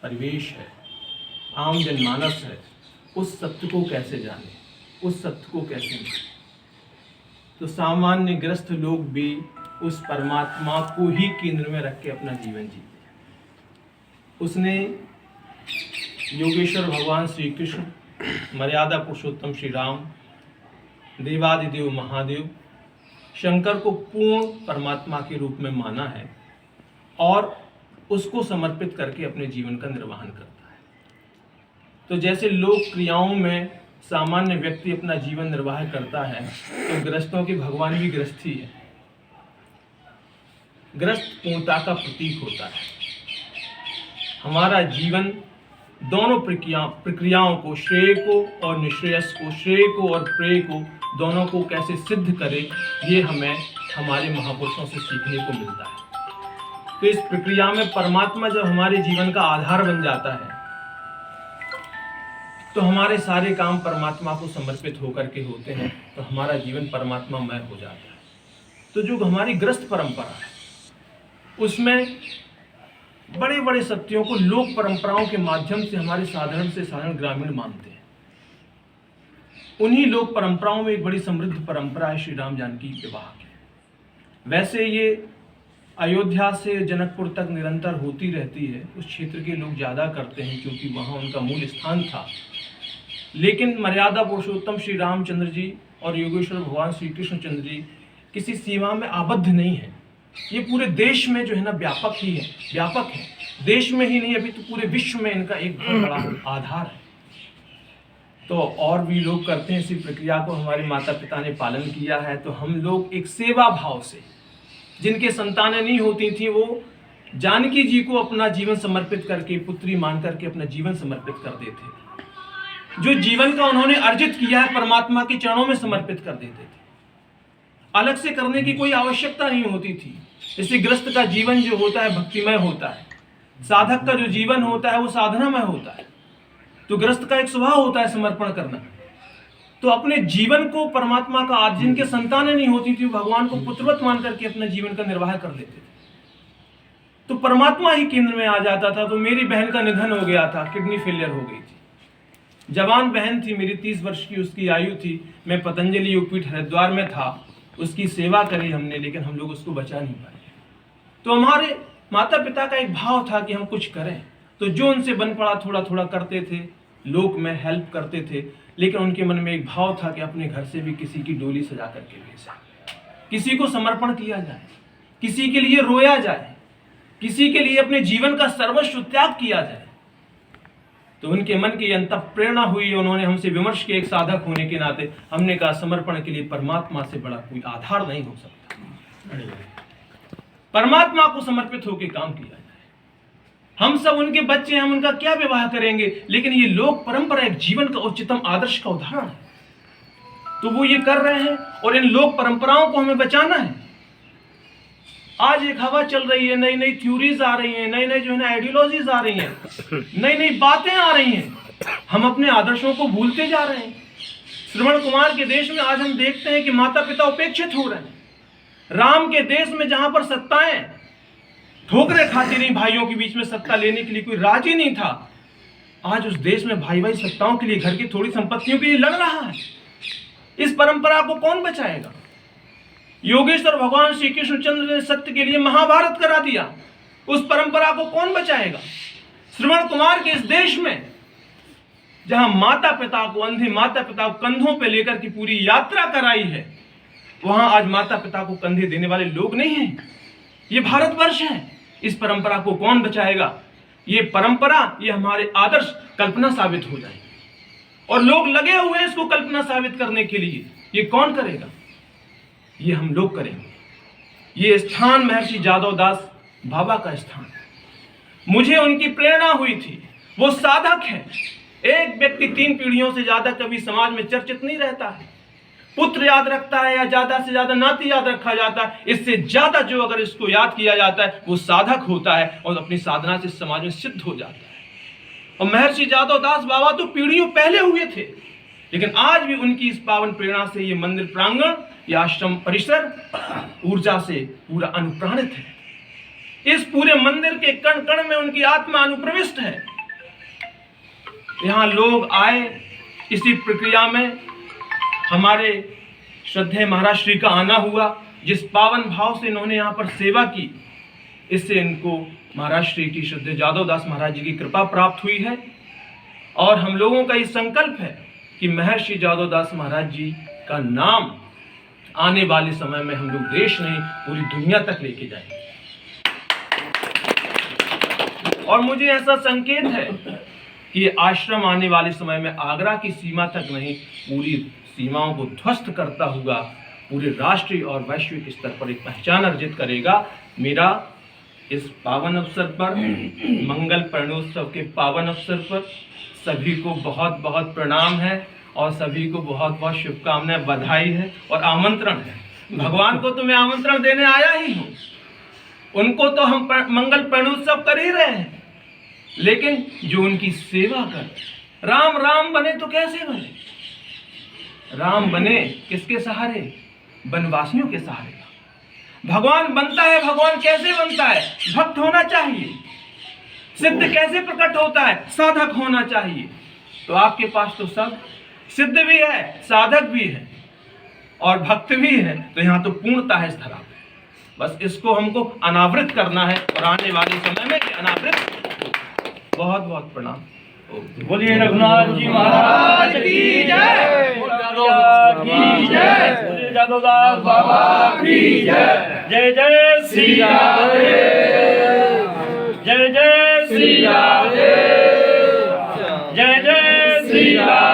परिवेश है, आम जनमानस है, उस सत्य को कैसे जाने, उस सत्य को कैसे मिले। तो सामान्य ग्रस्त लोग भी उस परमात्मा को ही केंद्र में रख के अपना जीवन जीते। उसने योगेश्वर भगवान श्री कृष्ण, मर्यादा पुरुषोत्तम श्री राम, देवादिदेव महादेव, शंकर को पूर्ण परमात्मा के रूप में माना है और उसको समर्पित करके अपने जीवन का निर्वहन करता है। तो जैसे लोक क्रियाओं में सामान्य व्यक्ति अपना जीवन निर्वाह करता है, तो ग्रस्तों के भगवान भी ग्रस्त ही है। ग्रस्त पूर्णता का प्रतीक होता है। हमारा जीवन दोनों प्रक्रियाओं को, श्रेय को और निश्रेयस को, श्रेय को और प्रेय को, दोनों को कैसे सिद्ध करे, ये हमें हमारे महापुरुषों से सीखने को मिलता है। तो इस प्रक्रिया में परमात्मा जब हमारे जीवन का आधार बन जाता है, तो हमारे सारे काम परमात्मा को समर्पित होकर के होते हैं, तो हमारा जीवन परमात्मामय हो जाता है। तो जो हमारी ग्रस्त परंपरा है, उसमें बड़े बड़े सत्यों को लोक परंपराओं के माध्यम से हमारे साधारण से साधारण ग्रामीण मानते हैं। उन्हीं लोक परंपराओं में एक बड़ी समृद्ध परंपरा है श्री राम जानकी विवाह की। वैसे ये अयोध्या से जनकपुर तक निरंतर होती रहती है, उस क्षेत्र के लोग ज़्यादा करते हैं क्योंकि वहाँ उनका मूल स्थान था। लेकिन मर्यादा पुरुषोत्तम श्री रामचंद्र जी और योगेश्वर भगवान श्री कृष्णचंद्र जी किसी सीमा में आबद्ध नहीं है। ये पूरे देश में जो है ना व्यापक है। देश में ही नहीं, अभी तो पूरे विश्व में इनका एक बहुत बड़ा आधार है। तो और भी लोग करते हैं इसी प्रक्रिया को, हमारे माता पिता ने पालन किया है। तो हम लोग एक सेवा भाव से, जिनके संतानें नहीं होती थी, वो जानकी जी को अपना जीवन समर्पित करके, पुत्री मान करके अपना जीवन समर्पित कर देते। जो जीवन का उन्होंने अर्जित किया है, परमात्मा के चरणों में समर्पित कर देते थे। अलग से करने की कोई आवश्यकता नहीं होती थी। इससे ग्रस्त का जीवन जो होता है भक्तिमय होता है, साधक का जो जीवन होता है वो साधनामय होता है। तो ग्रस्त का एक स्वभाव होता है समर्पण करना। तो अपने जीवन को परमात्मा का, आज जिनके संतानें नहीं होती थी, भगवान को पुत्रवत मान करके अपना जीवन का निर्वाह कर लेते थे। तो परमात्मा ही केंद्र में आ जाता था। तो मेरी बहन का निधन हो गया था, किडनी फेलियर हो गई थी। जवान बहन थी मेरी, 30 वर्ष की उसकी आयु थी। मैं पतंजलि योगपीठ हरिद्वार में था, उसकी सेवा करी हमने, लेकिन हम लोग उसको बचा नहीं पाए। तो हमारे माता पिता का एक भाव था कि हम कुछ करें। तो जो उनसे बन पड़ा थोड़ा थोड़ा करते थे, लोक में हेल्प करते थे। लेकिन उनके मन में एक भाव था कि अपने घर से भी किसी की डोली सजा करके भेजें, किसी को समर्पण किया जाए, किसी के लिए रोया जाए, किसी के लिए अपने जीवन का सर्वस्व त्याग किया जाए। तो उनके मन की अंत प्रेरणा हुई, उन्होंने हमसे विमर्श किया। एक साधक होने के नाते हमने कहा समर्पण के लिए परमात्मा से बड़ा कोई आधार नहीं हो सकता। परमात्मा को समर्पित होकर काम किया जाए। हम सब उनके बच्चे, हम उनका क्या विवाह करेंगे, लेकिन ये लोक परंपरा एक जीवन का उच्चतम आदर्श का उदाहरण है। तो वो ये कर रहे हैं और इन लोक परंपराओं को हमें बचाना है। आज एक हवा चल रही है, नई नई थ्योरीज आ रही हैं, नई नई जो है ना आइडियोलॉजीज आ रही हैं, नई नई बातें आ रही हैं। हम अपने आदर्शों को भूलते जा रहे हैं। श्रवण कुमार के देश में आज हम देखते हैं कि माता पिता उपेक्षित हो रहे हैं। राम के देश में जहां पर सत्ताएं ठोकरें खाती रही, भाइयों के बीच में सत्ता लेने के लिए कोई राजी नहीं था, आज उस देश में भाई भाई सत्ताओं के लिए, घर की थोड़ी संपत्तियों के लिए लड़ रहा है। इस परंपरा को कौन बचाएगा? योगेश्वर भगवान श्री कृष्णचंद्र ने सत्य के लिए महाभारत करा दिया, उस परंपरा को कौन बचाएगा? श्रवण कुमार के इस देश में जहां माता पिता को, अंधे माता पिता को कंधों पे लेकर की पूरी यात्रा कराई है, वहां आज माता पिता को कंधे देने वाले लोग नहीं हैं। ये भारतवर्ष है, इस परंपरा को कौन बचाएगा? ये परंपरा, ये हमारे आदर्श कल्पना साबित हो जाए और लोग लगे हुए हैं इसको कल्पना साबित करने के लिए। ये कौन करेगा? ये हम लोग करेंगे। ये स्थान महर्षि जादव दास बाबा का स्थान है। मुझे उनकी प्रेरणा हुई थी। वो साधक है। एक व्यक्ति 3 पीढ़ियों से ज्यादा कभी समाज में चर्चित नहीं रहता है। पुत्र याद रखता है या ज्यादा से ज्यादा नाती याद रखा जाता है। इससे ज्यादा जो अगर इसको याद किया जाता है वो साधक होता है और अपनी साधना से समाज में सिद्ध हो जाता है। और महर्षि जादव दास बाबा तो पीढ़ियों पहले हुए थे, लेकिन आज भी उनकी इस पावन प्रेरणा से ये मंदिर प्रांगण, ये आश्रम परिसर ऊर्जा से पूरा अनुप्राणित है। इस पूरे मंदिर के कण कण में उनकी आत्मा अनुप्रविष्ट है। यहाँ लोग आए, इसी प्रक्रिया में हमारे श्रद्धेय महाराज श्री का आना हुआ। जिस पावन भाव से इन्होंने यहाँ पर सेवा की, इससे इनको महाराज श्री की श्रद्धेय जादव दास महाराज जी की कृपा प्राप्त हुई है। और हम लोगों का ये संकल्प है कि महर्षि जादव दास महाराज जी का नाम आने वाले समय में हम लोग देश नहीं पूरी दुनिया तक लेके जाएंगे। और मुझे ऐसा संकेत है कि ये आश्रम आने वाले समय में आगरा की सीमा तक नहीं, पूरी सीमाओं को ध्वस्त करता हुआ पूरे राष्ट्रीय और वैश्विक स्तर पर एक पहचान अर्जित करेगा। मेरा इस पावन अवसर पर, मंगल प्रणोत्सव के पावन अवसर पर सभी को बहुत बहुत प्रणाम है और सभी को बहुत बहुत शुभकामनाएं, बधाई है और आमंत्रण है। भगवान को तो मैं आमंत्रण देने आया ही हूँ, उनको तो हम मंगल प्रणोत्सव कर ही रहे हैं, लेकिन जो उनकी सेवा कर राम राम बने तो कैसे बने? राम बने किसके सहारे? वनवासियों के सहारे। भगवान बनता है, भगवान कैसे बनता है? भक्त होना चाहिए। सिद्ध कैसे प्रकट होता है? साधक होना चाहिए। तो आपके पास तो सब सिद्ध भी है, साधक भी है और भक्त भी है, तो यहाँ तो पूर्णता है इस धरा पे। बस इसको हमको अनावृत करना है और आने वाले समय में ये अनावृत। बहुत बहुत प्रणाम। बोलिए रघुनाथ जी महाराज की जय, की जय, जादव दास बाबा की जय। जय जय श्री राम, जय जय श्री राम, जय जय श्री राम।